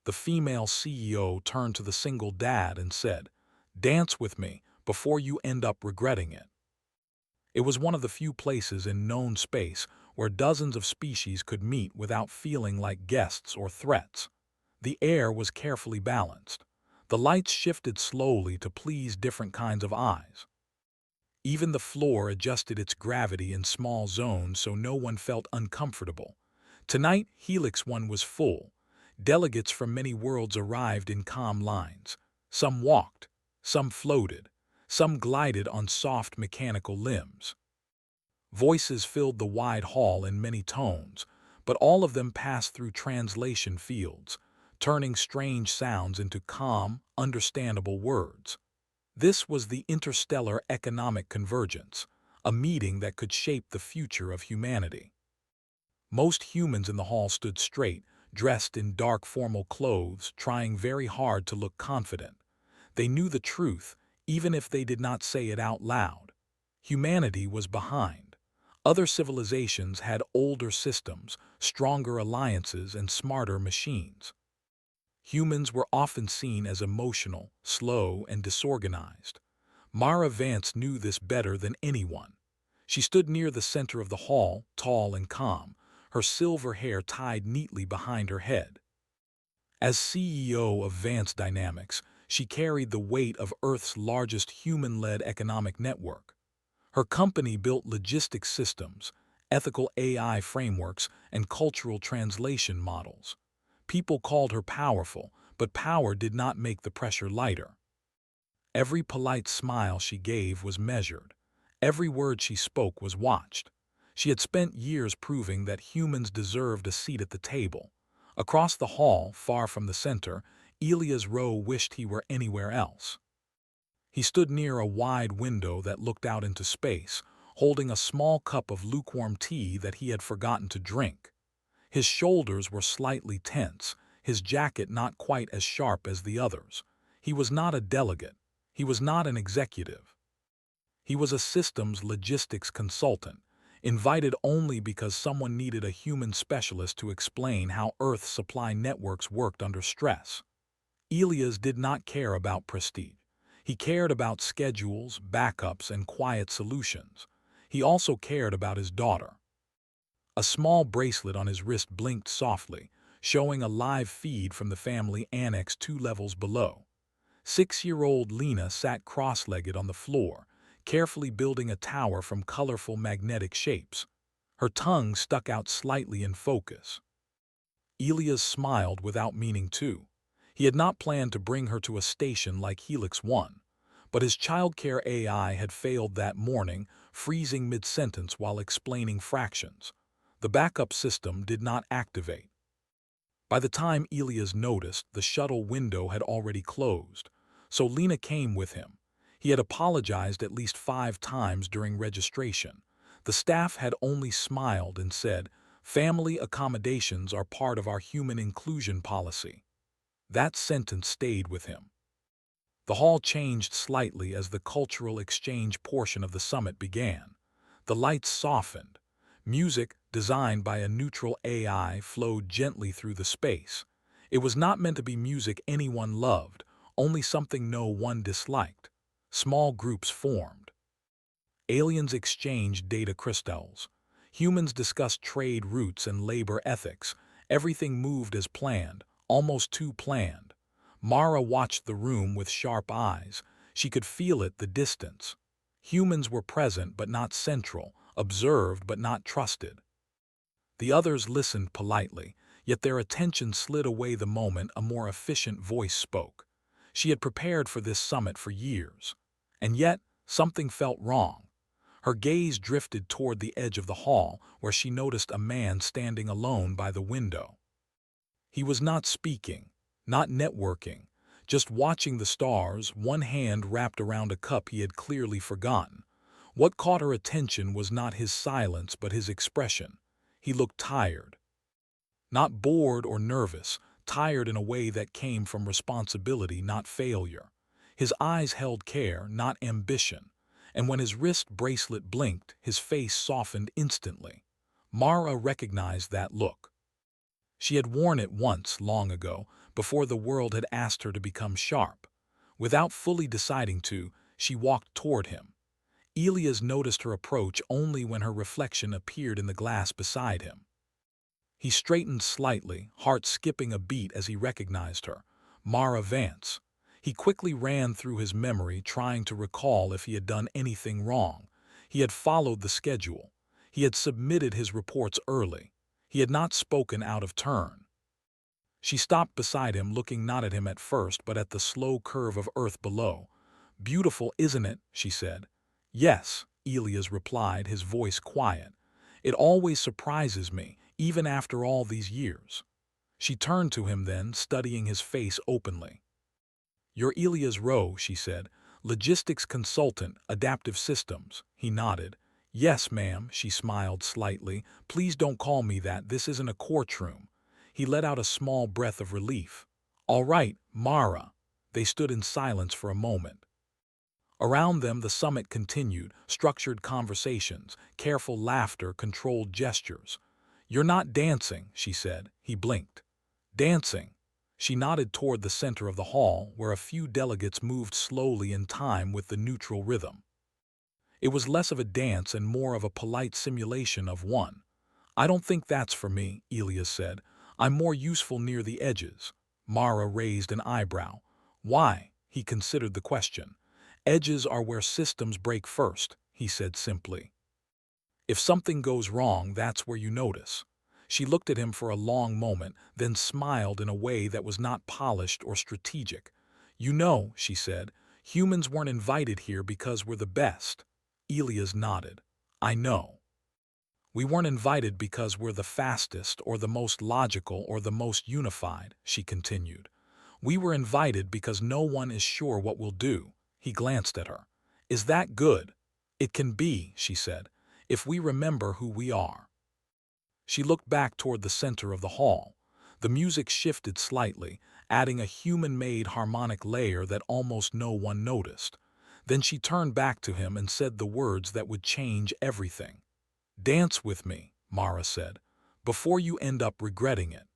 the female CEO turned to the single dad and said, "Dance with me before you end up regretting it." It was one of the few places in known space where dozens of species could meet without feeling like guests or threats. The air was carefully balanced. The lights shifted slowly to please different kinds of eyes. Even the floor adjusted its gravity in small zones so no one felt uncomfortable. Tonight, Helix 1 was full. Delegates from many worlds arrived in calm lines. Some walked, some floated, some glided on soft mechanical limbs. Voices filled the wide hall in many tones, but all of them passed through translation fields, turning strange sounds into calm, understandable words. This was the interstellar economic convergence, a meeting that could shape the future of humanity. Most humans in the hall stood straight, dressed in dark formal clothes, trying very hard to look confident. They knew the truth, even if they did not say it out loud. Humanity was behind. Other civilizations had older systems, stronger alliances, and smarter machines. Humans were often seen as emotional, slow, and disorganized. Mara Vance knew this better than anyone. She stood near the center of the hall, tall and calm, her silver hair tied neatly behind her head. As CEO of Vance Dynamics, she carried the weight of Earth's largest human-led economic network. Her company built logistics systems, ethical AI frameworks, and cultural translation models. People called her powerful, but power did not make the pressure lighter. Every polite smile she gave was measured. Every word she spoke was watched. She had spent years proving that humans deserved a seat at the table. Across the hall, far from the center, Elias Rowe wished he were anywhere else. He stood near a wide window that looked out into space, holding a small cup of lukewarm tea that he had forgotten to drink. His shoulders were slightly tense, his jacket not quite as sharp as the others. He was not a delegate. He was not an executive. He was a systems logistics consultant, invited only because someone needed a human specialist to explain how Earth's supply networks worked under stress. Elias did not care about prestige. He cared about schedules, backups, and quiet solutions. He also cared about his daughter. A small bracelet on his wrist blinked softly, showing a live feed from the family annex 2 levels below. 6-year-old Lena sat cross-legged on the floor, carefully building a tower from colorful magnetic shapes. Her tongue stuck out slightly in focus. Elias smiled without meaning to. He had not planned to bring her to a station like Helix 1, but his childcare AI had failed that morning, freezing mid-sentence while explaining fractions. The backup system did not activate. By the time Elias noticed, the shuttle window had already closed, so Lena came with him. He had apologized at least 5 times during registration. The staff had only smiled and said, "Family accommodations are part of our human inclusion policy." That sentence stayed with him. The hall changed slightly as the cultural exchange portion of the summit began. The lights softened. Music, designed by a neutral AI, flowed gently through the space. It was not meant to be music anyone loved, only something no one disliked. Small groups formed. Aliens exchanged data crystals. Humans discussed trade routes and labor ethics. Everything moved as planned, almost too planned. Mara watched the room with sharp eyes. She could feel it, the distance. Humans were present but not central, observed but not trusted. The others listened politely, yet their attention slid away the moment a more efficient voice spoke. She had prepared for this summit for years. And yet, something felt wrong. Her gaze drifted toward the edge of the hall, where she noticed a man standing alone by the window. He was not speaking, not networking, just watching the stars, one hand wrapped around a cup he had clearly forgotten. What caught her attention was not his silence but his expression. He looked tired. Not bored or nervous, tired in a way that came from responsibility, not failure. His eyes held care, not ambition, and when his wrist bracelet blinked, his face softened instantly. Mara recognized that look. She had worn it once, long ago, before the world had asked her to become sharp. Without fully deciding to, she walked toward him. Elias noticed her approach only when her reflection appeared in the glass beside him. He straightened slightly, heart skipping a beat as he recognized her. Mara Vance. He quickly ran through his memory, trying to recall if he had done anything wrong. He had followed the schedule. He had submitted his reports early. He had not spoken out of turn. She stopped beside him, looking not at him at first, but at the slow curve of earth below. "Beautiful, isn't it?" she said. "Yes," Elias replied, his voice quiet. "It always surprises me, even after all these years." She turned to him then, studying his face openly. "You're Elias Rowe," she said. "Logistics consultant, adaptive systems." He nodded. "Yes, ma'am," she smiled slightly. "Please don't call me that. This isn't a courtroom." He let out a small breath of relief. "All right, Mara." They stood in silence for a moment. Around them the summit continued, structured conversations, careful laughter, controlled gestures. "You're not dancing," she said. He blinked. "Dancing?" She nodded toward the center of the hall, where a few delegates moved slowly in time with the neutral rhythm. It was less of a dance and more of a polite simulation of one. "I don't think that's for me," Elias said. "I'm more useful near the edges." Mara raised an eyebrow. "Why?" He considered the question. "Edges are where systems break first," he said simply. "If something goes wrong, that's where you notice." She looked at him for a long moment, then smiled in a way that was not polished or strategic. "You know," she said, "humans weren't invited here because we're the best." Elias nodded. "I know." "We weren't invited because we're the fastest or the most logical or the most unified," she continued. "We were invited because no one is sure what we'll do." He glanced at her. "Is that good?" "It can be," she said, "if we remember who we are." She looked back toward the center of the hall. The music shifted slightly, adding a human-made harmonic layer that almost no one noticed. Then she turned back to him and said the words that would change everything. "Dance with me," Mara said, "before you end up regretting it."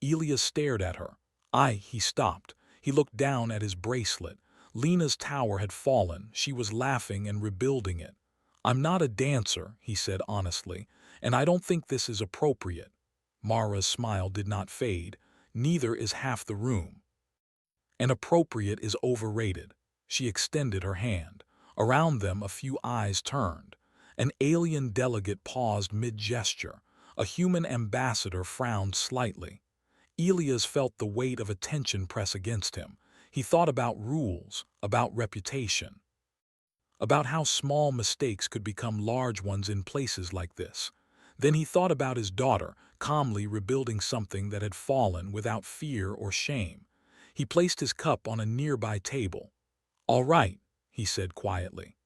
Elias stared at her. He stopped. He looked down at his bracelet. Lena's tower had fallen. She was laughing and rebuilding it. "I'm not a dancer," he said honestly, "and I don't think this is appropriate." Mara's smile did not fade. "Neither is half the room." "And appropriate is overrated." She extended her hand. Around them a few eyes turned. An alien delegate paused mid-gesture. A human ambassador frowned slightly. Elias felt the weight of attention press against him. He thought about rules, about reputation, about how small mistakes could become large ones in places like this. Then he thought about his daughter, calmly rebuilding something that had fallen without fear or shame. He placed his cup on a nearby table. "All right," he said quietly.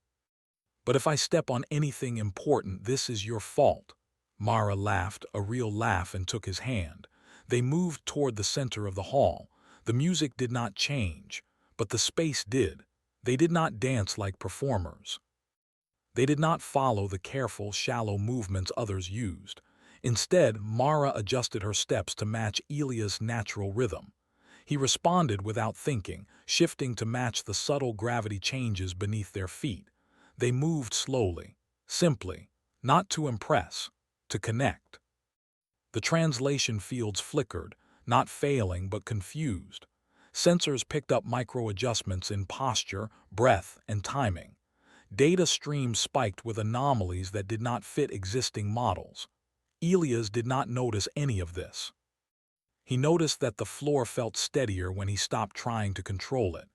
"But if I step on anything important, this is your fault." Mara laughed, a real laugh, and took his hand. They moved toward the center of the hall. The music did not change, but the space did. They did not dance like performers. They did not follow the careful, shallow movements others used. Instead, Mara adjusted her steps to match Elias' natural rhythm. He responded without thinking, shifting to match the subtle gravity changes beneath their feet. They moved slowly, simply, not to impress, to connect. The translation fields flickered, not failing but confused. Sensors picked up micro-adjustments in posture, breath, and timing. Data streams spiked with anomalies that did not fit existing models. Elias did not notice any of this. He noticed that the floor felt steadier when he stopped trying to control it.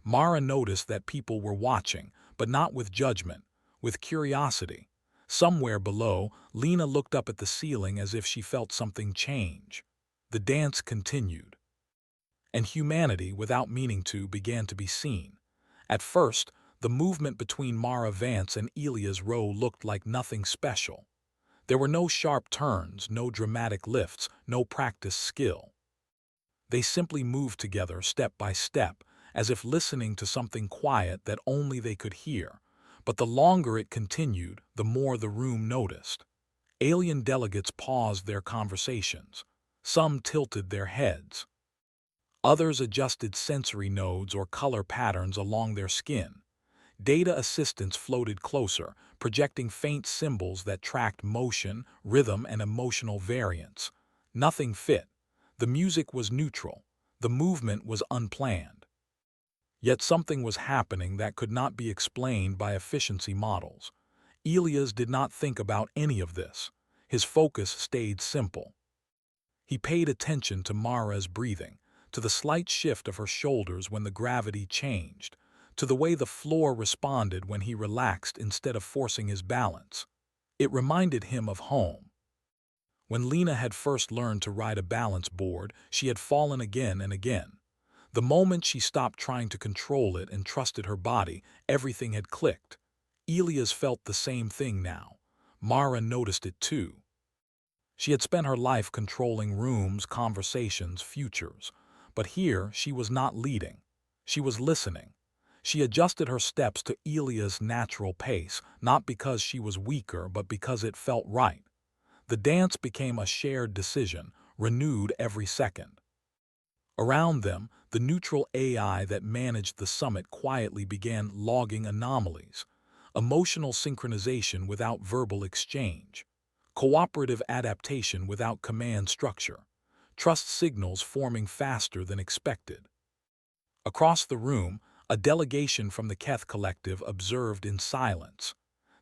Mara noticed that people were watching, but not with judgment, with curiosity. Somewhere below, Lena looked up at the ceiling as if she felt something change. The dance continued. And humanity, without meaning to, began to be seen. At first, the movement between Mara Vance and Elias Rowe looked like nothing special. There were no sharp turns, no dramatic lifts, no practiced skill. They simply moved together step by step, as if listening to something quiet that only they could hear. But the longer it continued, the more the room noticed. Alien delegates paused their conversations. Some tilted their heads. Others adjusted sensory nodes or color patterns along their skin. Data assistants floated closer, projecting faint symbols that tracked motion, rhythm, and emotional variance. Nothing fit. The music was neutral. The movement was unplanned. Yet something was happening that could not be explained by efficiency models. Elias did not think about any of this. His focus stayed simple. He paid attention to Mara's breathing, to the slight shift of her shoulders when the gravity changed, to the way the floor responded when he relaxed instead of forcing his balance. It reminded him of home. When Lena had first learned to ride a balance board, she had fallen again and again. The moment she stopped trying to control it and trusted her body, everything had clicked. Elias felt the same thing now. Mara noticed it too. She had spent her life controlling rooms, conversations, futures. But here she was not leading. She was listening. She adjusted her steps to Elia's natural pace, not because she was weaker, but because it felt right. The dance became a shared decision, renewed every second. Around them, the neutral AI that managed the summit quietly began logging anomalies, emotional synchronization without verbal exchange, cooperative adaptation without command structure, trust signals forming faster than expected. Across the room, a delegation from the Keth Collective observed in silence.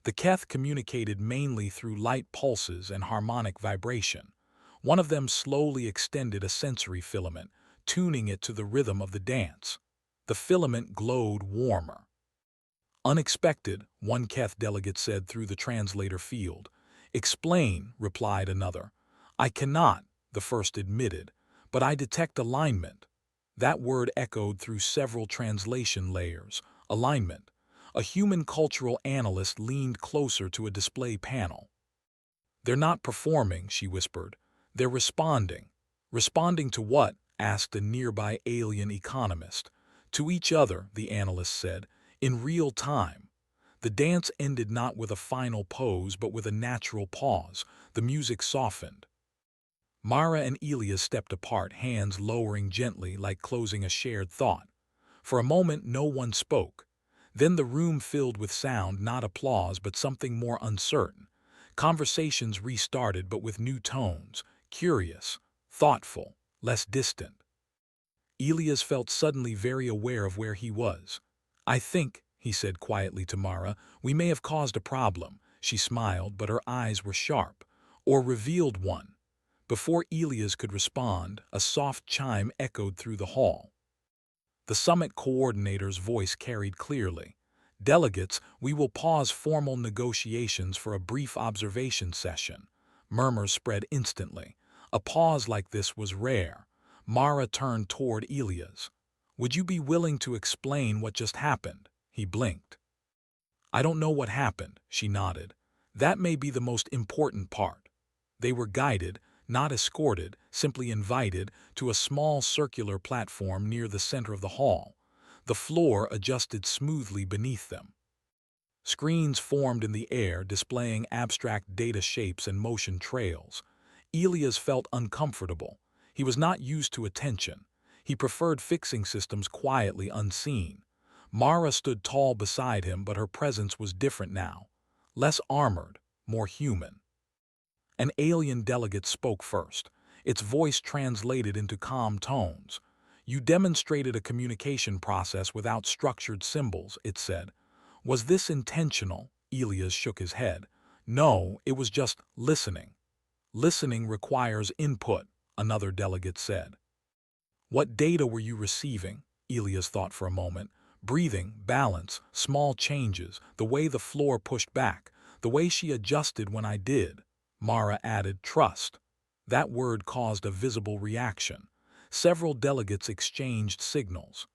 The Keth communicated mainly through light pulses and harmonic vibration. One of them slowly extended a sensory filament, tuning it to the rhythm of the dance. The filament glowed warmer. Unexpected, one Keth delegate said through the translator field. Explain, replied another. I cannot, the first admitted, but I detect alignment. That word echoed through several translation layers. Alignment. A human cultural analyst leaned closer to a display panel. They're not performing, she whispered. They're responding. Responding to what? Asked a nearby alien economist. To each other, the analyst said, in real time. The dance ended not with a final pose, but with a natural pause. The music softened. Mara and Elias stepped apart, hands lowering gently like closing a shared thought. For a moment, no one spoke. Then the room filled with sound, not applause, but something more uncertain. Conversations restarted, but with new tones, curious, thoughtful, less distant. Elias felt suddenly very aware of where he was. I think, he said quietly to Mara, we may have caused a problem. She smiled, but her eyes were sharp. Or revealed one. Before Elias could respond, a soft chime echoed through the hall. The summit coordinator's voice carried clearly. Delegates, we will pause formal negotiations for a brief observation session. Murmurs spread instantly. A pause like this was rare. Mara turned toward Elias. Would you be willing to explain what just happened? He blinked. I don't know what happened, she nodded. That may be the most important part. They were guided, not escorted, simply invited, to a small circular platform near the center of the hall. The floor adjusted smoothly beneath them. Screens formed in the air, displaying abstract data shapes and motion trails. Elias felt uncomfortable. He was not used to attention. He preferred fixing systems quietly unseen. Mara stood tall beside him, but her presence was different now. Less armored, more human. An alien delegate spoke first. Its voice translated into calm tones. You demonstrated a communication process without structured symbols, it said. Was this intentional? Elias shook his head. No, it was just listening. Listening requires input, another delegate said. What data were you receiving? Elias thought for a moment. Breathing, balance, small changes, the way the floor pushed back, the way she adjusted when I did. Mara added trust. That word caused a visible reaction. Several delegates exchanged signals.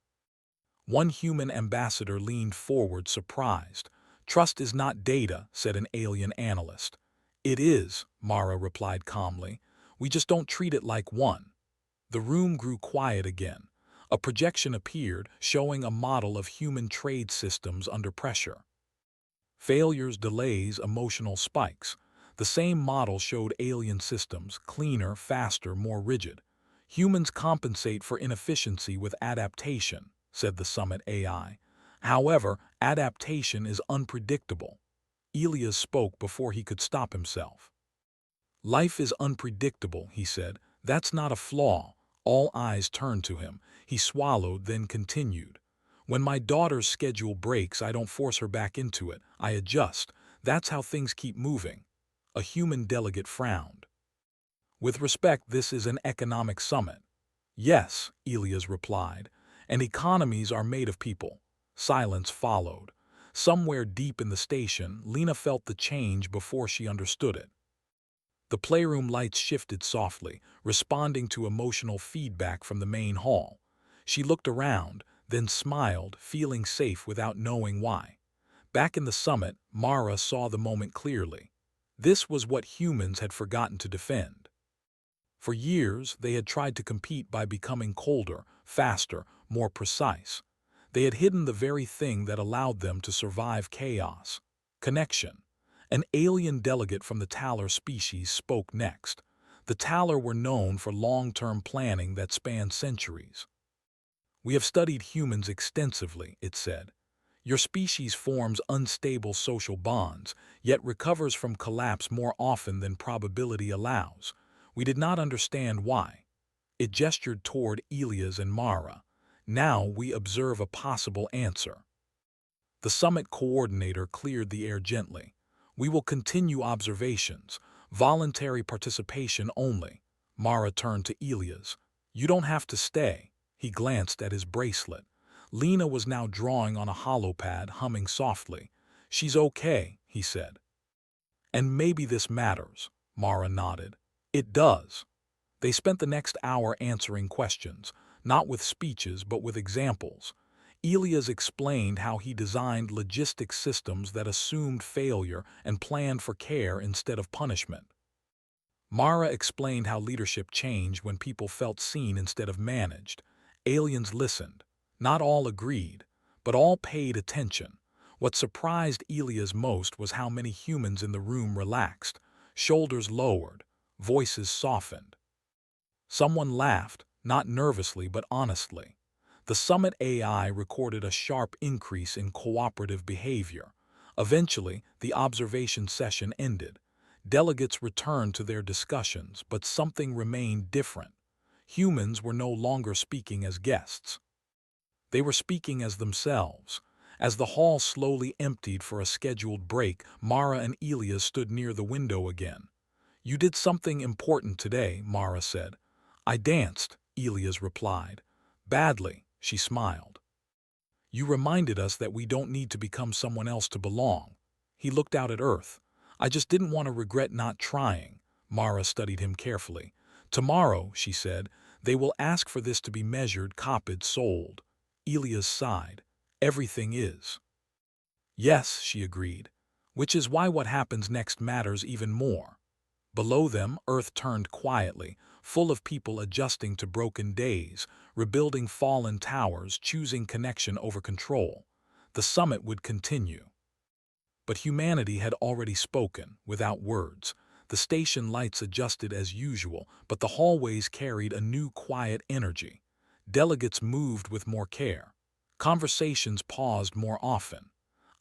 One human ambassador leaned forward, surprised. Trust is not data, said an alien analyst. It is, Mara replied calmly. We just don't treat it like one. The room grew quiet again. A projection appeared, showing a model of human trade systems under pressure. Failures, delays, emotional spikes. The same model showed alien systems, cleaner, faster, more rigid. Humans compensate for inefficiency with adaptation, said the Summit AI. However, adaptation is unpredictable. Elias spoke before he could stop himself. Life is unpredictable, he said. That's not a flaw. All eyes turned to him. He swallowed, then continued. When my daughter's schedule breaks, I don't force her back into it. I adjust. That's how things keep moving. A human delegate frowned. With respect, this is an economic summit. Yes, Elias replied, and economies are made of people. Silence followed. Somewhere deep in the station, Lena felt the change before she understood it. The playroom lights shifted softly, responding to emotional feedback from the main hall. She looked around, then smiled, feeling safe without knowing why. Back in the summit, Mara saw the moment clearly. This was what humans had forgotten to defend. For years, they had tried to compete by becoming colder, faster, more precise. They had hidden the very thing that allowed them to survive chaos: connection. An alien delegate from the Talar species spoke next. The Talar were known for long-term planning that spanned centuries. We have studied humans extensively, it said. Your species forms unstable social bonds, yet recovers from collapse more often than probability allows. We did not understand why. It gestured toward Elias and Mara. Now we observe a possible answer. The summit coordinator cleared the air gently. We will continue observations, voluntary participation only. Mara turned to Elias. You don't have to stay. He glanced at his bracelet. Lena was now drawing on a holopad, humming softly. She's okay, he said. And maybe this matters, Mara nodded. It does. They spent the next hour answering questions, not with speeches but with examples. Elias explained how he designed logistic systems that assumed failure and planned for care instead of punishment. Mara explained how leadership changed when people felt seen instead of managed. Aliens listened. Not all agreed, but all paid attention. What surprised Elias most was how many humans in the room relaxed, shoulders lowered, voices softened. Someone laughed, not nervously but honestly. The Summit AI recorded a sharp increase in cooperative behavior. Eventually, the observation session ended. Delegates returned to their discussions, but something remained different. Humans were no longer speaking as guests. They were speaking as themselves. As the hall slowly emptied for a scheduled break, Mara and Elias stood near the window again. You did something important today, Mara said. I danced, Elias replied. Badly, she smiled. You reminded us that we don't need to become someone else to belong. He looked out at Earth. I just didn't want to regret not trying. Mara studied him carefully. Tomorrow, she said, they will ask for this to be measured, copied, sold. Elias sighed. Everything is. Yes, she agreed. Which is why what happens next matters even more. Below them, Earth turned quietly, full of people adjusting to broken days, rebuilding fallen towers, choosing connection over control. The summit would continue. But humanity had already spoken, without words. The station lights adjusted as usual, but the hallways carried a new quiet energy. Delegates moved with more care. Conversations paused more often.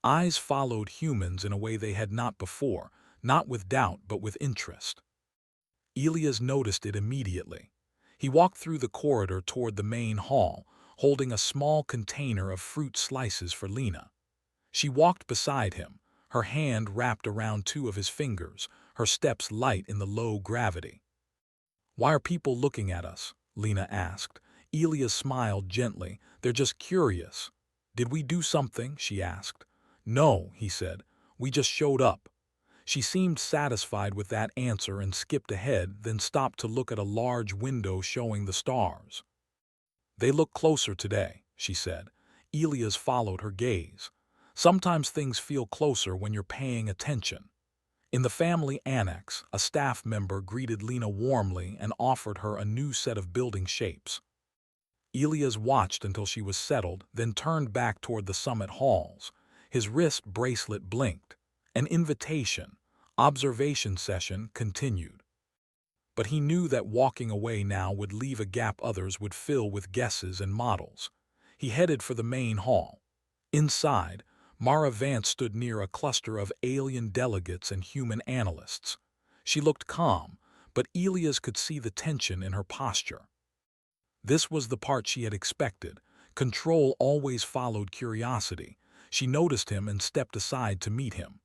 Eyes followed humans in a way they had not before, not with doubt but with interest. Elias noticed it immediately. He walked through the corridor toward the main hall, holding a small container of fruit slices for Lena. She walked beside him, her hand wrapped around two of his fingers, her steps light in the low gravity. Why are people looking at us? Lena asked. Elias smiled gently. They're just curious. Did we do something? She asked. No, he said. We just showed up. She seemed satisfied with that answer and skipped ahead, then stopped to look at a large window showing the stars. They look closer today, she said. Elias followed her gaze. Sometimes things feel closer when you're paying attention. In the family annex, a staff member greeted Lena warmly and offered her a new set of building shapes. Elias watched until she was settled, then turned back toward the summit halls. His wrist bracelet blinked. An invitation. Observation session continued. but he knew that walking away now would leave a gap others would fill with guesses and models. He headed for the main hall. Inside, Mara Vance stood near a cluster of alien delegates and human analysts. She looked calm, but Elias could see the tension in her posture. This was the part she had expected. Control always followed curiosity. She noticed him and stepped aside to meet him.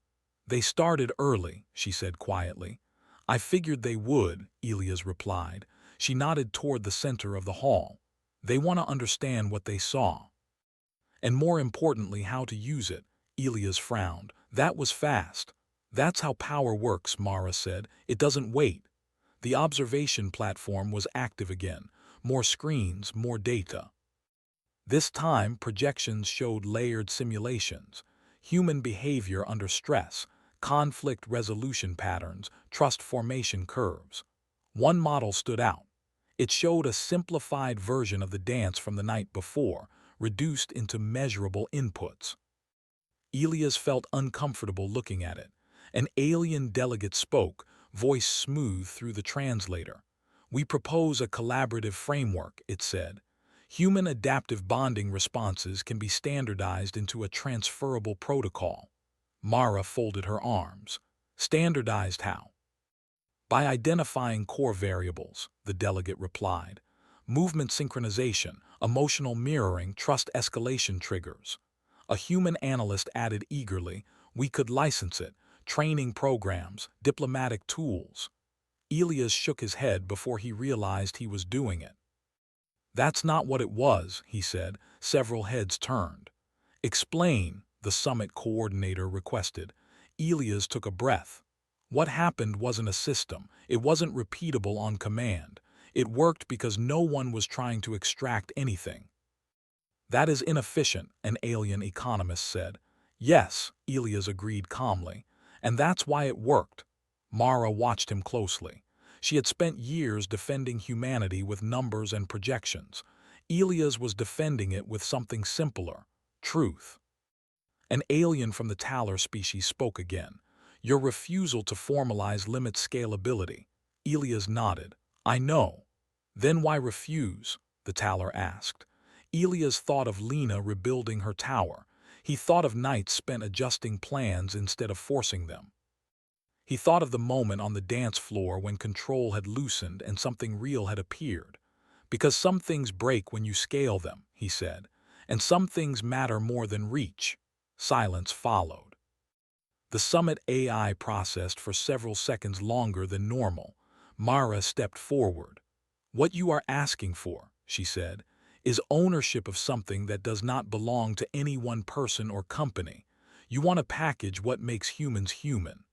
"They started early," she said quietly. "I figured they would," Elias replied. She nodded toward the center of the hall. "They want to understand what they saw. And more importantly, how to use it." Elias frowned. "That was fast." "That's how power works," Mara said. "It doesn't wait." The observation platform was active again. More screens, more data. This time, projections showed layered simulations, human behavior under stress, conflict resolution patterns, trust formation curves. One model stood out. It showed a simplified version of the dance from the night before, reduced into measurable inputs. Elias felt uncomfortable looking at it. An alien delegate spoke, voice smooth through the translator. "We propose a collaborative framework," it said. "Human adaptive bonding responses can be standardized into a transferable protocol." Mara folded her arms. "Standardized how?" "By identifying core variables," the delegate replied. "Movement synchronization, emotional mirroring, trust escalation triggers." A human analyst added eagerly, "We could license it, training programs, diplomatic tools." Elias shook his head before he realized he was doing it. "That's not what it was," he said. Several heads turned. "Explain," the summit coordinator requested. Elias took a breath. What happened wasn't a system. It wasn't repeatable on command. It worked because no one was trying to extract anything. "That is inefficient," an alien economist said. "Yes," Elias agreed calmly. "And that's why it worked." Mara watched him closely. She had spent years defending humanity with numbers and projections. Elias was defending it with something simpler: truth. An alien from the Talar species spoke again. "Your refusal to formalize limits scalability." Elias nodded. "I know." "Then why refuse?" the Talar asked. Elias thought of Lena rebuilding her tower. He thought of nights spent adjusting plans instead of forcing them. He thought of the moment on the dance floor when control had loosened and something real had appeared. "Because some things break when you scale them," he said, "and some things matter more than reach." Silence followed. The summit AI processed for several seconds longer than normal. Mara stepped forward. "What you are asking for," she said, "is ownership of something that does not belong to any one person or company. You want to package what makes humans human."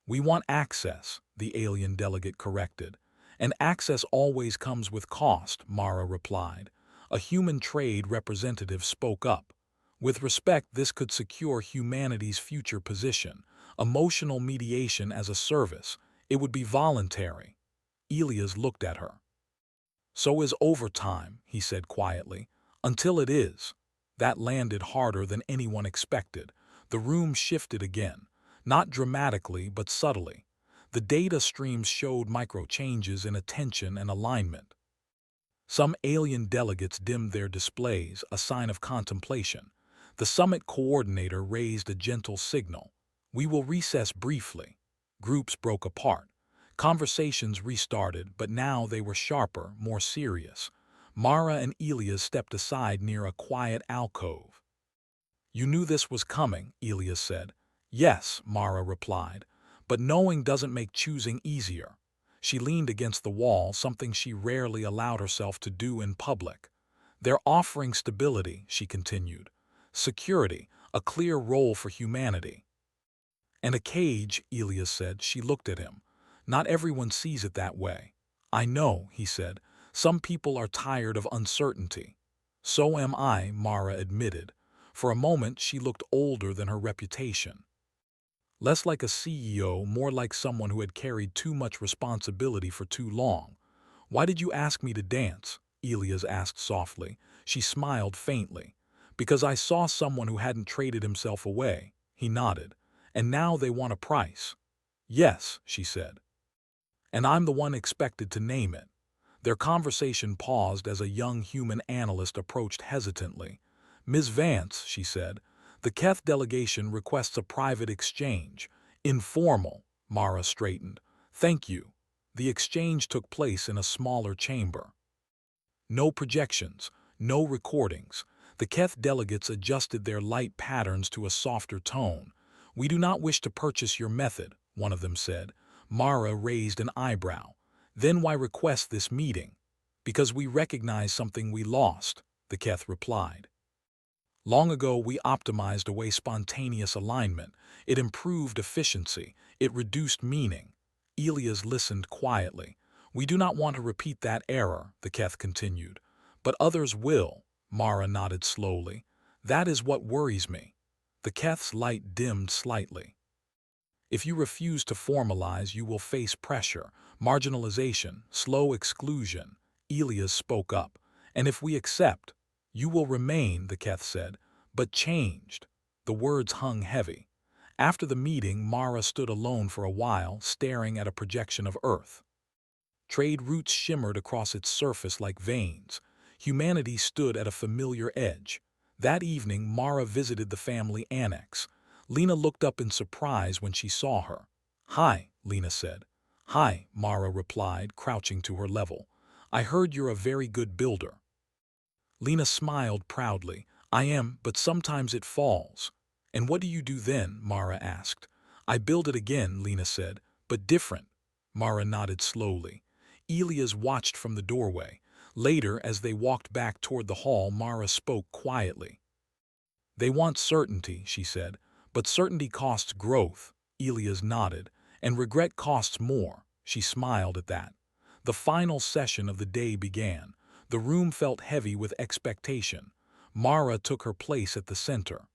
"We want access," the alien delegate corrected. "And access always comes with cost," Mara replied. A human trade representative spoke up. "With respect, this could secure humanity's future position. Emotional mediation as a service. It would be voluntary." Elias looked at her. "So is overtime," he said quietly. "Until it is." That landed harder than anyone expected. The room shifted again. Not dramatically, but subtly. The data streams showed micro-changes in attention and alignment. Some alien delegates dimmed their displays, a sign of contemplation. The summit coordinator raised a gentle signal. "We will recess briefly." Groups broke apart. Conversations restarted, but now they were sharper, more serious. Mara and Elias stepped aside near a quiet alcove. "You knew this was coming," Elias said. "Yes," Mara replied, "but knowing doesn't make choosing easier." She leaned against the wall, something she rarely allowed herself to do in public. "They're offering stability," she continued. "Security, a clear role for humanity." "And a cage," Elias said. She looked at him. "Not everyone sees it that way." "I know," he said. "Some people are tired of uncertainty." "So am I," Mara admitted. For a moment, she looked older than her reputation. Less like a CEO, more like someone who had carried too much responsibility for too long. "Why did you ask me to dance?" Elias asked softly. She smiled faintly. "Because I saw someone who hadn't traded himself away." He nodded. "And now they want a price." "Yes," she said. and I'm the one expected to name it. Their conversation paused as a young human analyst approached hesitantly. "Ms. Vance," she said, "the Keth delegation requests a private exchange. Informal." Mara straightened. "Thank you." The exchange took place in a smaller chamber. No projections, no recordings. The Keth delegates adjusted their light patterns to a softer tone. "We do not wish to purchase your method," one of them said. Mara raised an eyebrow. "Then why request this meeting?" "Because we recognize something we lost," the Keth replied. "Long ago we optimized away spontaneous alignment. It improved efficiency. It reduced meaning." Elias listened quietly. "We do not want to repeat that error," the Keth continued. "But others will," Mara nodded slowly. "That is what worries me." The Keth's light dimmed slightly. "If you refuse to formalize, you will face pressure, marginalization, slow exclusion." Elias spoke up. "And if we accept, you will remain," the Keth said, "but changed." The words hung heavy. After the meeting, Mara stood alone for a while, staring at a projection of Earth. Trade routes shimmered across its surface like veins. Humanity stood at a familiar edge. That evening, Mara visited the family annex. Lena looked up in surprise when she saw her. "Hi," Lena said. "Hi," Mara replied, crouching to her level. "I heard you're a very good builder." Lena smiled proudly. "I am, but sometimes it falls." "And what do you do then?" Mara asked. "I build it again," Lena said, "but different." Mara nodded slowly. Elias watched from the doorway. Later, as they walked back toward the hall, Mara spoke quietly. "They want certainty," she said, "but certainty costs growth." Elias nodded. "And regret costs more." She smiled at that. The final session of the day began. The room felt heavy with expectation. Mara took her place at the center.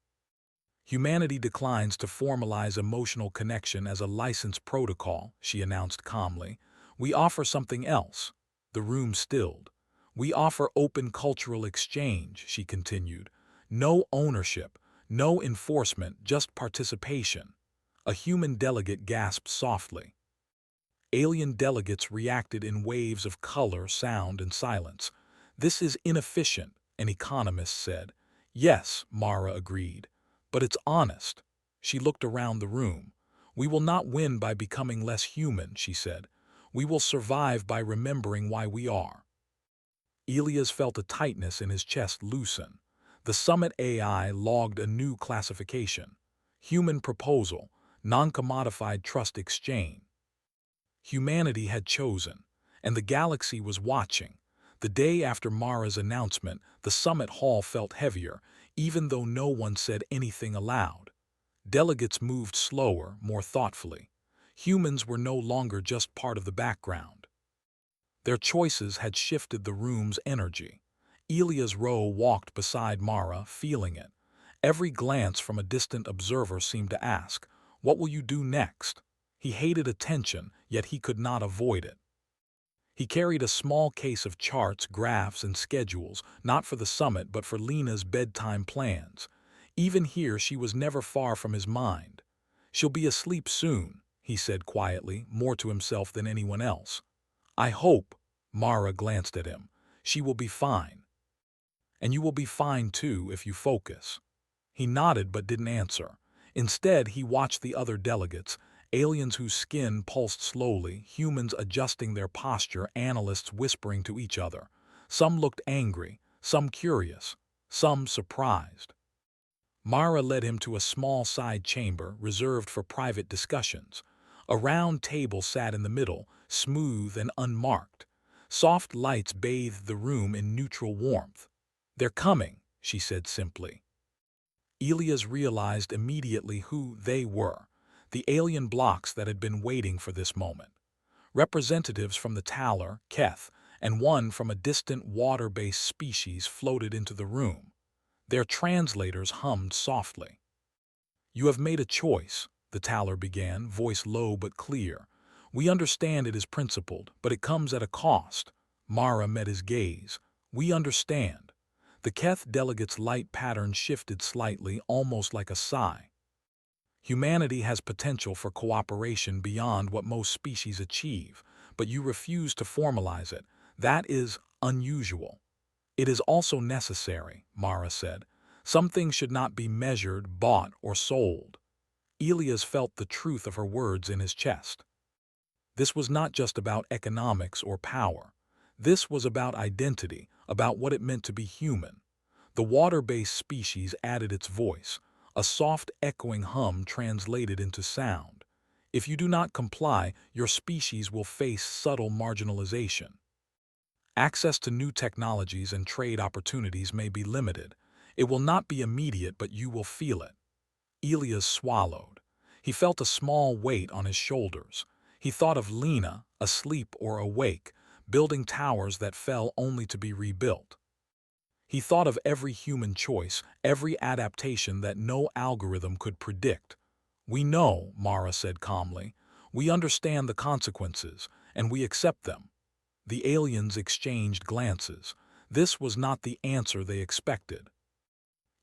"Humanity declines to formalize emotional connection as a licensed protocol," she announced calmly. "We offer something else." The room stilled. "We offer open cultural exchange," she continued. "No ownership, no enforcement, just participation." A human delegate gasped softly. Alien delegates reacted in waves of color, sound, and silence. "This is inefficient," an economist said. "Yes," Mara agreed, "but it's honest." She looked around the room. "We will not win by becoming less human," she said. "We will survive by remembering why we are." Elias felt a tightness in his chest loosen. The Summit AI logged a new classification. Human proposal, non-commodified trust exchange. Humanity had chosen, and the galaxy was watching. The day after Mara's announcement, the summit hall felt heavier, even though no one said anything aloud. Delegates moved slower, more thoughtfully. Humans were no longer just part of the background. Their choices had shifted the room's energy. Elias Rowe walked beside Mara, feeling it. Every glance from a distant observer seemed to ask, "What will you do next?" He hated attention, yet he could not avoid it. He carried a small case of charts, graphs, and schedules, not for the summit but for Lena's bedtime plans. Even here she was never far from his mind. "She'll be asleep soon," he said quietly, more to himself than anyone else. "I hope." Mara glanced at him. "She will be fine. And you will be fine too if you focus." He nodded but didn't answer. Instead, he watched the other delegates, aliens whose skin pulsed slowly, humans adjusting their posture, analysts whispering to each other. Some looked angry, some curious, some surprised. Mara led him to a small side chamber reserved for private discussions. A round table sat in the middle, smooth and unmarked. Soft lights bathed the room in neutral warmth. "They're coming," she said simply. Elias realized immediately who they were, the alien blocks that had been waiting for this moment. Representatives from the Talar, Keth, and one from a distant water-based species floated into the room. Their translators hummed softly. "You have made a choice," the Talar began, voice low but clear. "We understand it is principled, but it comes at a cost." Mara met his gaze. "We understand." The Keth delegate's light pattern shifted slightly, almost like a sigh. "Humanity has potential for cooperation beyond what most species achieve, but you refuse to formalize it. That is unusual. It is also necessary, Mara said. Some things should not be measured, bought, or sold. Elias felt the truth of her words in his chest. This was not just about economics or power. This was about identity, about what it meant to be human. The water-based species added its voice, a soft echoing hum translated into sound. If you do not comply, your species will face subtle marginalization. Access to new technologies and trade opportunities may be limited. It will not be immediate, but you will feel it. Elias swallowed. He felt a small weight on his shoulders. He thought of Lena, asleep or awake, building towers that fell only to be rebuilt. He thought of every human choice, every adaptation that no algorithm could predict. We know, Mara said calmly. We understand the consequences, and we accept them. The aliens exchanged glances. This was not the answer they expected.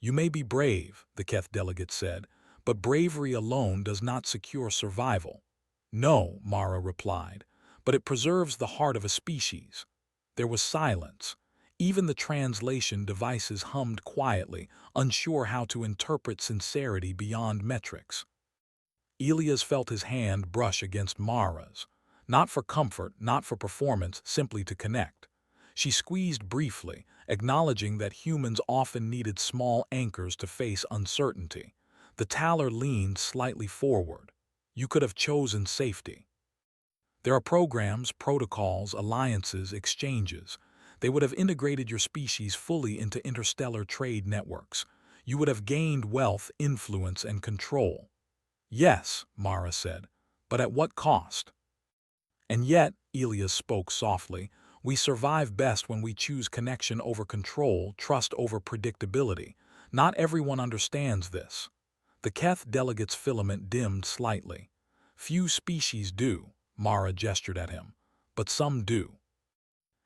You may be brave, the Keth delegate said, but bravery alone does not secure survival. No, Mara replied, but it preserves the heart of a species. There was silence. Even the translation devices hummed quietly, unsure how to interpret sincerity beyond metrics. Elias felt his hand brush against Mara's. Not for comfort, not for performance, simply to connect. She squeezed briefly, acknowledging that humans often needed small anchors to face uncertainty. The taller leaned slightly forward. You could have chosen safety. There are programs, protocols, alliances, exchanges. They would have integrated your species fully into interstellar trade networks. You would have gained wealth, influence, and control. Yes, Mara said, but at what cost? And yet, Elias spoke softly, we survive best when we choose connection over control, trust over predictability. Not everyone understands this. The Keth delegate's filament dimmed slightly. Few species do, Mara gestured at him, but some do.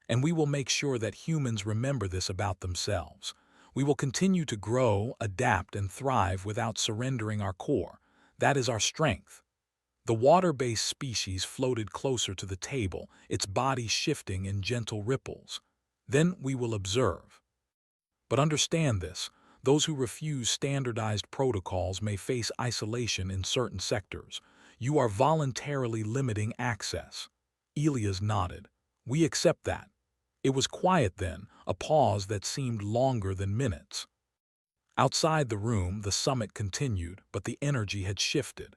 And we will make sure that humans remember this about themselves. We will continue to grow, adapt, and thrive without surrendering our core. That is our strength. The water-based species floated closer to the table, its body shifting in gentle ripples. Then we will observe. But understand this, those who refuse standardized protocols may face isolation in certain sectors. You are voluntarily limiting access. Elias nodded. We accept that. It was quiet then, a pause that seemed longer than minutes. Outside the room, the summit continued, but the energy had shifted.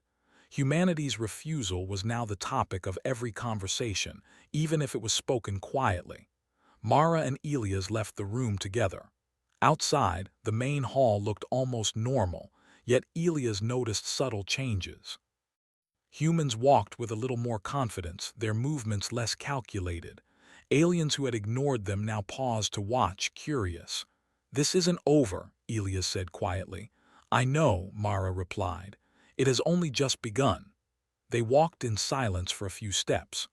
Humanity's refusal was now the topic of every conversation, even if it was spoken quietly. Mara and Elias left the room together. Outside, the main hall looked almost normal, yet Elias noticed subtle changes. Humans walked with a little more confidence, their movements less calculated. Aliens who had ignored them now paused to watch, curious. This isn't over, Elias said quietly. I know, Mara replied. It has only just begun. They walked in silence for a few steps.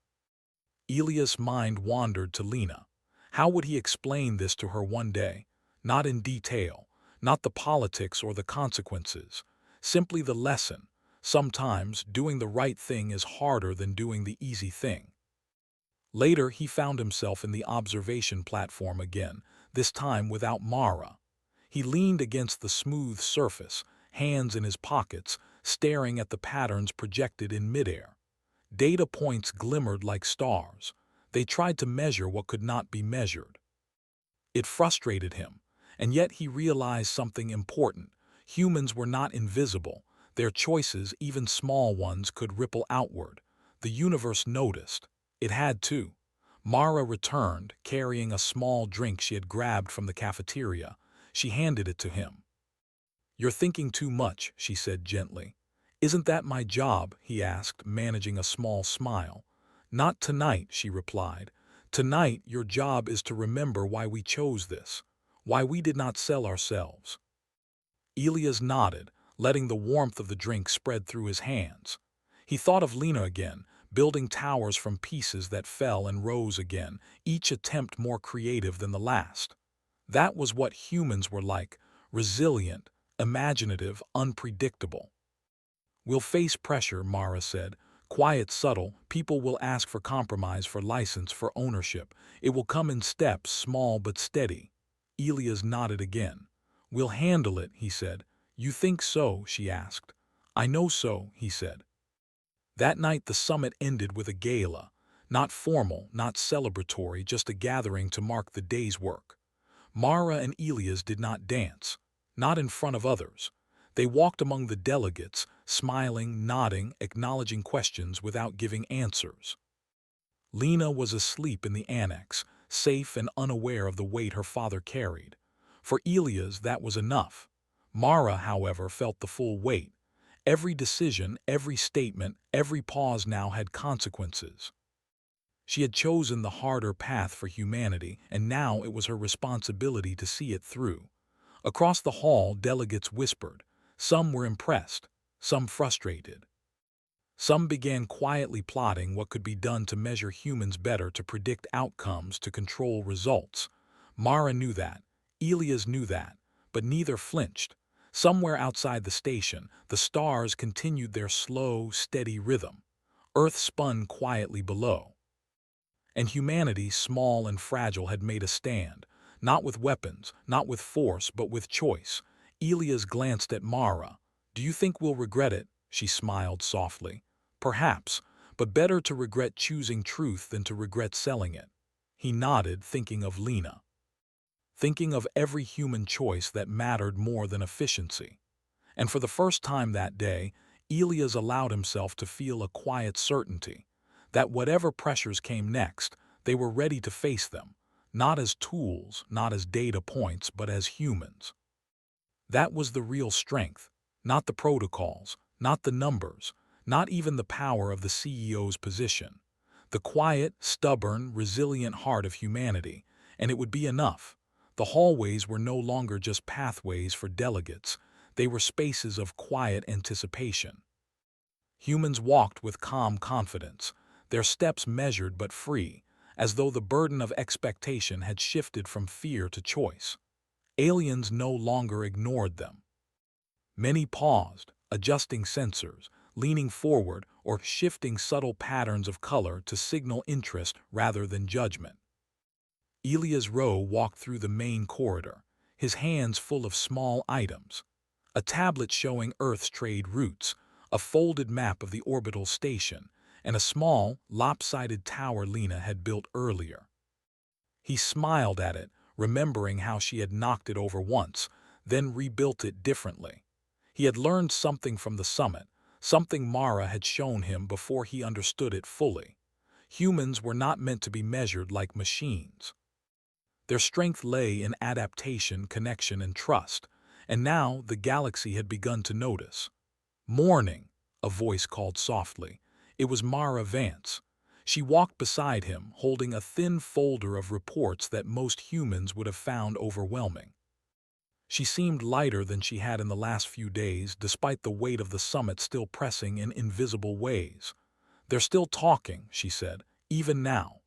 Elias' mind wandered to Lena. How would he explain this to her one day? Not in detail, not the politics or the consequences, simply the lesson. Sometimes doing the right thing is harder than doing the easy thing. Later, he found himself in the observation platform again, this time without Mara. He leaned against the smooth surface, hands in his pockets, staring at the patterns projected in midair. Data points glimmered like stars. They tried to measure what could not be measured. It frustrated him, and yet he realized something important. Humans were not invisible. Their choices, even small ones, could ripple outward. The universe noticed. It had to. Mara returned, carrying a small drink she had grabbed from the cafeteria. She handed it to him. You're thinking too much, she said gently. Isn't that my job? He asked, managing a small smile. Not tonight, she replied. Tonight, your job is to remember why we chose this, why we did not sell ourselves. Elias nodded, letting the warmth of the drink spread through his hands. He thought of Lena again, building towers from pieces that fell and rose again, each attempt more creative than the last. That was what humans were like, resilient, imaginative, unpredictable. We'll face pressure, Mara said, Quiet, subtle, people will ask for compromise, for license, for ownership. It will come in steps, small but steady. Elias nodded again. We'll handle it, he said. You think so? She asked. I know so, he said. That night the summit ended with a gala. Not formal, not celebratory, just a gathering to mark the day's work. Mara and Elias did not dance, not in front of others. They walked among the delegates, smiling, nodding, acknowledging questions without giving answers. Lena was asleep in the annex, safe and unaware of the weight her father carried. For Elias, that was enough. Mara, however, felt the full weight. Every decision, every statement, every pause now had consequences. She had chosen the harder path for humanity, and now it was her responsibility to see it through. Across the hall, delegates whispered. Some were impressed, some frustrated. Some began quietly plotting what could be done to measure humans better, to predict outcomes, to control results. Mara knew that. Elias knew that. But neither flinched. Somewhere outside the station, the stars continued their slow, steady rhythm. Earth spun quietly below. And humanity, small and fragile, had made a stand. Not with weapons, not with force, but with choice. Elias glanced at Mara. Do you think we'll regret it? She smiled softly. Perhaps, but better to regret choosing truth than to regret selling it. He nodded, thinking of Lena. Thinking of every human choice that mattered more than efficiency. And for the first time that day, Elias allowed himself to feel a quiet certainty that whatever pressures came next, they were ready to face them, not as tools, not as data points, but as humans. That was the real strength, not the protocols, not the numbers, not even the power of the CEO's position. The quiet, stubborn, resilient heart of humanity, and it would be enough. The hallways were no longer just pathways for delegates, they were spaces of quiet anticipation. Humans walked with calm confidence, their steps measured but free, as though the burden of expectation had shifted from fear to choice. Aliens no longer ignored them. Many paused, adjusting sensors, leaning forward, or shifting subtle patterns of color to signal interest rather than judgment. Elias Rowe walked through the main corridor, his hands full of small items. A tablet showing Earth's trade routes, a folded map of the orbital station, and a small, lopsided tower Lena had built earlier. He smiled at it, remembering how she had knocked it over once, then rebuilt it differently. He had learned something from the summit, something Mara had shown him before he understood it fully. Humans were not meant to be measured like machines. Their strength lay in adaptation, connection, and trust, and now the galaxy had begun to notice. Morning, a voice called softly. It was Mara Vance. She walked beside him, holding a thin folder of reports that most humans would have found overwhelming. She seemed lighter than she had in the last few days, despite the weight of the summit still pressing in invisible ways. They're still talking, she said, even now.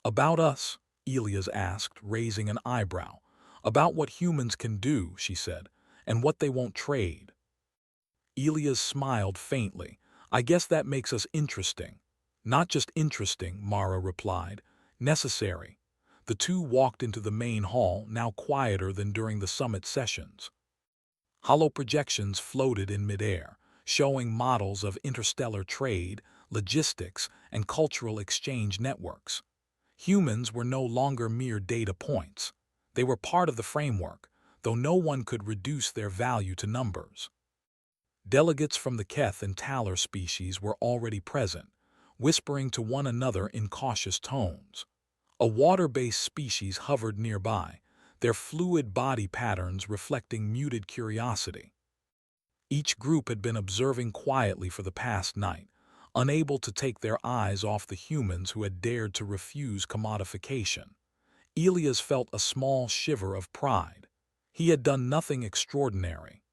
About us? Elias asked, raising an eyebrow. About what humans can do, she said, and what they won't trade. Elias smiled faintly. I guess that makes us interesting. Not just interesting, Mara replied. Necessary. The two walked into the main hall, now quieter than during the summit sessions. Hollow projections floated in midair, showing models of interstellar trade, logistics, and cultural exchange networks. Humans were no longer mere data points. They were part of the framework, though no one could reduce their value to numbers. Delegates from the Keth and Taller species were already present, whispering to one another in cautious tones. A water-based species hovered nearby, their fluid body patterns reflecting muted curiosity. Each group had been observing quietly for the past night, unable to take their eyes off the humans who had dared to refuse commodification. Elias felt a small shiver of pride. He had done nothing extraordinary.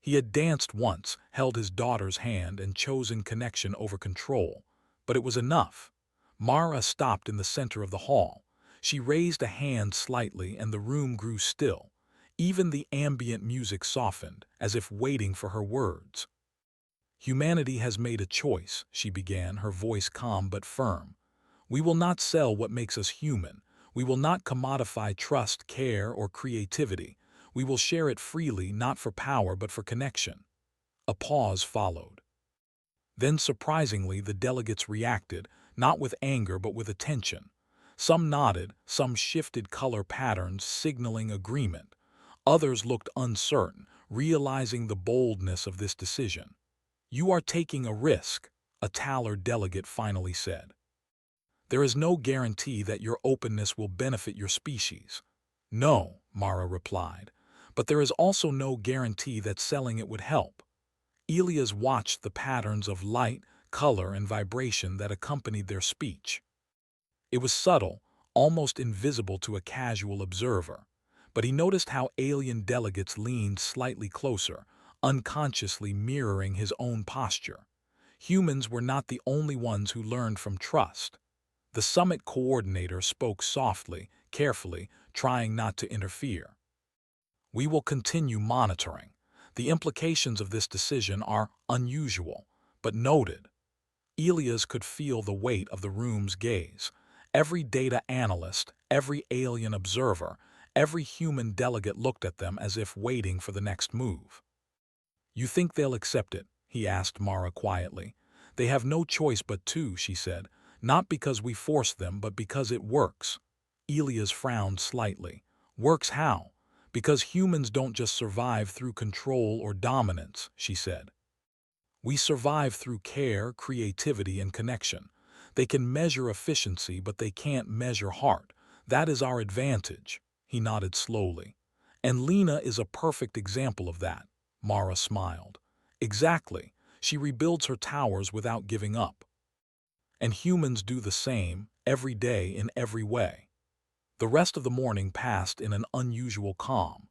He had danced once, held his daughter's hand, and chosen connection over control. But it was enough. Mara stopped in the center of the hall. She raised a hand slightly and the room grew still. Even the ambient music softened, as if waiting for her words. Humanity has made a choice, she began, her voice calm but firm. We will not sell what makes us human. We will not commodify trust, care, or creativity. We will share it freely, not for power but for connection. A pause followed. Then, surprisingly, the delegates reacted, not with anger but with attention. Some nodded, some shifted color patterns, signaling agreement. Others looked uncertain, realizing the boldness of this decision. "You are taking a risk," a Taller delegate finally said. "There is no guarantee that your openness will benefit your species." "No," Mara replied, "but there is also no guarantee that selling it would help." Elias watched the patterns of light, color, and vibration that accompanied their speech. It was subtle, almost invisible to a casual observer, but he noticed how alien delegates leaned slightly closer, unconsciously mirroring his own posture. Humans were not the only ones who learned from trust. The summit coordinator spoke softly, carefully, trying not to interfere. "We will continue monitoring. The implications of this decision are unusual, but noted." Elias could feel the weight of the room's gaze. Every data analyst, every alien observer, every human delegate looked at them as if waiting for the next move. "You think they'll accept it?" he asked Mara quietly. "They have no choice but to," she said, "not because we force them, but because it works." Elias frowned slightly. "Works how?" "Because humans don't just survive through control or dominance," she said. "We survive through care, creativity, and connection. They can measure efficiency, but they can't measure heart. That is our advantage." He nodded slowly. "And Lena is a perfect example of that." Mara smiled. "Exactly. She rebuilds her towers without giving up. And humans do the same, every day in every way." The rest of the morning passed in an unusual calm.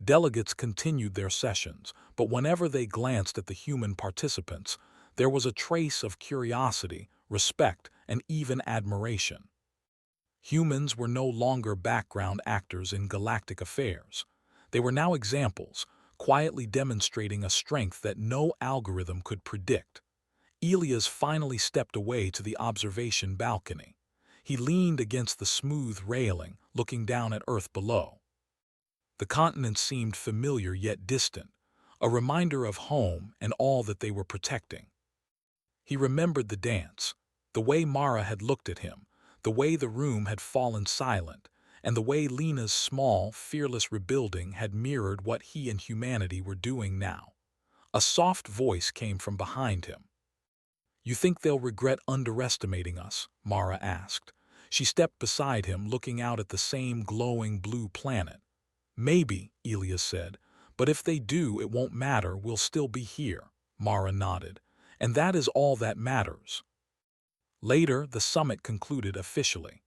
Delegates continued their sessions, but whenever they glanced at the human participants, there was a trace of curiosity, respect, and even admiration. Humans were no longer background actors in galactic affairs. They were now examples, quietly demonstrating a strength that no algorithm could predict. Elias finally stepped away to the observation balcony. He leaned against the smooth railing, looking down at Earth below. The continent seemed familiar yet distant, a reminder of home and all that they were protecting. He remembered the dance, the way Mara had looked at him, the way the room had fallen silent, and the way Lena's small, fearless rebuilding had mirrored what he and humanity were doing now. A soft voice came from behind him. "You think they'll regret underestimating us?" Mara asked. She stepped beside him, looking out at the same glowing blue planet. "Maybe," Elias said, "but if they do, it won't matter, we'll still be here." Mara nodded. "And that is all that matters." Later, the summit concluded officially.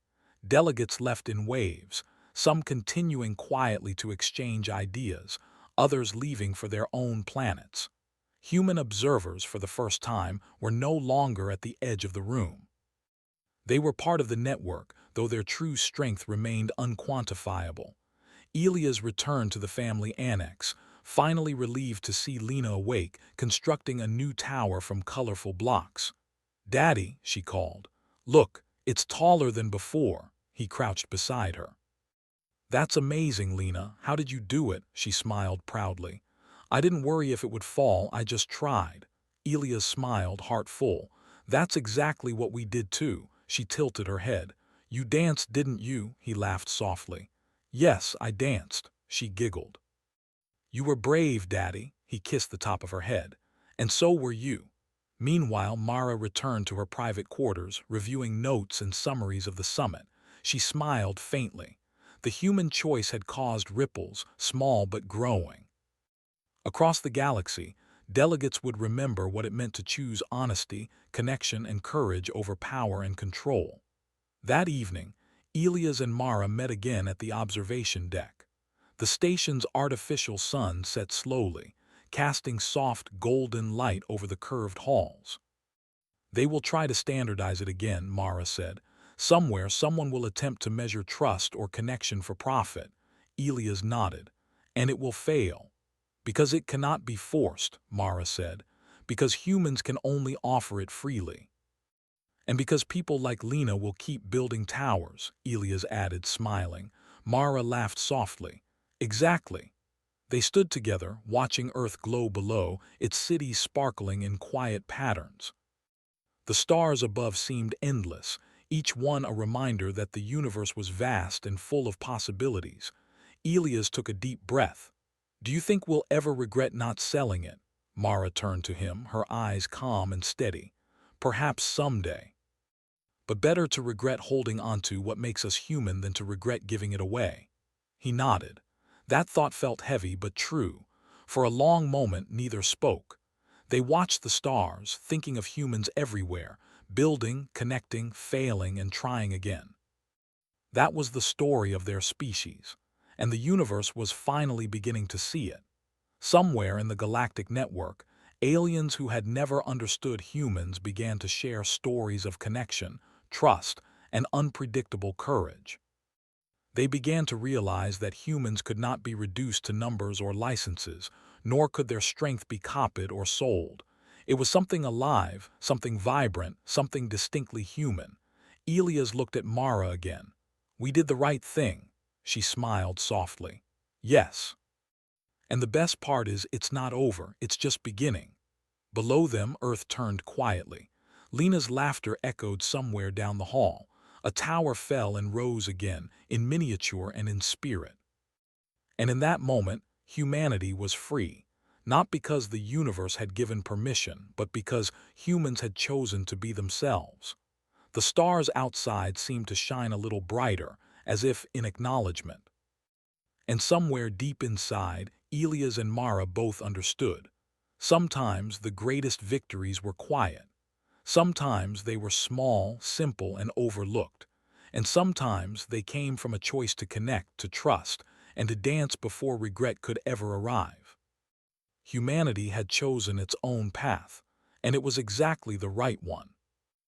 Delegates left in waves, some continuing quietly to exchange ideas, others leaving for their own planets. Human observers, for the first time, were no longer at the edge of the room. They were part of the network, though their true strength remained unquantifiable. Elias returned to the family annex, finally relieved to see Lena awake, constructing a new tower from colorful blocks. "Daddy," she called. "Look, it's taller than before." He crouched beside her. "That's amazing, Lena. How did you do it?" She smiled proudly. "I didn't worry if it would fall, I just tried." Elias smiled, heart full. "That's exactly what we did too." She tilted her head. "You danced, didn't you?" He laughed softly. "Yes, I danced." She giggled. "You were brave, Daddy." He kissed the top of her head. "And so were you." Meanwhile, Mara returned to her private quarters, reviewing notes and summaries of the summit. She smiled faintly. The human choice had caused ripples, small but growing. Across the galaxy, delegates would remember what it meant to choose honesty, connection, and courage over power and control. That evening, Elias and Mara met again at the observation deck. The station's artificial sun set slowly, casting soft golden light over the curved halls. "They will try to standardize it again," Mara said. "Somewhere, someone will attempt to measure trust or connection for profit." Elias nodded. "And it will fail." "Because it cannot be forced," Mara said. because humans can only offer it freely. And because people like Lena will keep building towers, Elias added, smiling. Mara laughed softly. Exactly. They stood together, watching Earth glow below, its cities sparkling in quiet patterns. The stars above seemed endless, each one a reminder that the universe was vast and full of possibilities. Elias took a deep breath. Do you think we'll ever regret not selling it? Mara turned to him, her eyes calm and steady. Perhaps someday. But better to regret holding onto what makes us human than to regret giving it away. He nodded. That thought felt heavy but true. For a long moment, neither spoke. They watched the stars, thinking of humans everywhere, building, connecting, failing, and trying again. That was the story of their species, and the universe was finally beginning to see it. Somewhere in the galactic network, aliens who had never understood humans began to share stories of connection, trust, and unpredictable courage. They began to realize that humans could not be reduced to numbers or licenses, nor could their strength be copied or sold. It was something alive, something vibrant, something distinctly human. Elias looked at Mara again. We did the right thing. She smiled softly. Yes. And the best part is it's not over, it's just beginning. Below them, Earth turned quietly. Lena's laughter echoed somewhere down the hall. A tower fell and rose again, in miniature and in spirit. And in that moment, humanity was free. Not because the universe had given permission, but because humans had chosen to be themselves. The stars outside seemed to shine a little brighter, as if in acknowledgement. And somewhere deep inside, Elias and Mara both understood. Sometimes the greatest victories were quiet. Sometimes they were small, simple, and overlooked. And sometimes they came from a choice to connect, to trust, and to dance before regret could ever arrive. Humanity had chosen its own path, and it was exactly the right one.